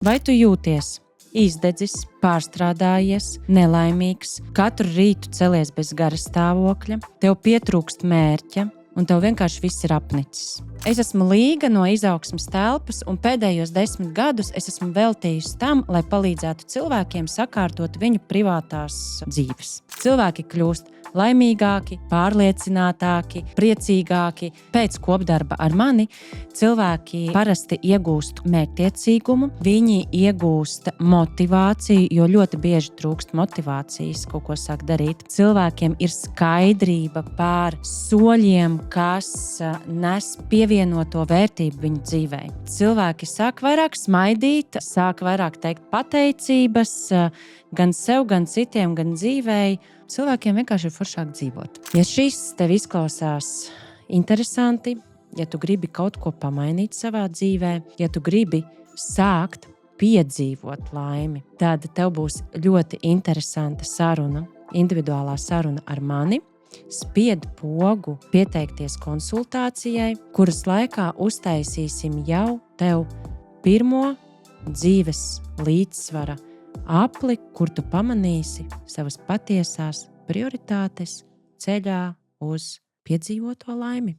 Vai tu jūties izdedzis, pārstrādājies, nelaimīgs, katru rītu celies bez gara stāvokļa, tev pietrūkst mērķa un tev vienkārši viss ir apnicis? Es esmu Līga no Izaugsmes telpas, un pēdējos 10 gadus es esmu veltījusi tam, lai palīdzētu cilvēkiem sakārtot viņu privātās dzīves. Cilvēki kļūst laimīgāki, pārliecinātāki, priecīgāki pēc kopdarba ar mani. Cilvēki parasti iegūst mērķtiecīgumu, viņi iegūst motivāciju, jo ļoti bieži trūkst motivācijas kaut ko sāk darīt. Cilvēkiem ir skaidrība pār soļiem, kas nes pievienoto vērtību viņu dzīvē. Cilvēki sāk vairāk smaidīt, sāk vairāk teikt pateicības gan sev, gan citiem, gan dzīvēi. Cilvēkiem vienkārši ir foršāk dzīvot. Ja šis tev izklausās interesanti, ja tu gribi kaut ko pamainīt savā dzīvē, ja tu gribi sākt piedzīvot laimi, tad tev būs ļoti interesanta saruna, individuālā saruna ar mani. Spied pogu pieteikties konsultācijai, kuras laikā uztaisīsim jau tev pirmo dzīves līdzsvara apli, kur tu pamanīsi savas patiesās prioritātes ceļā uz piedzīvoto laimi.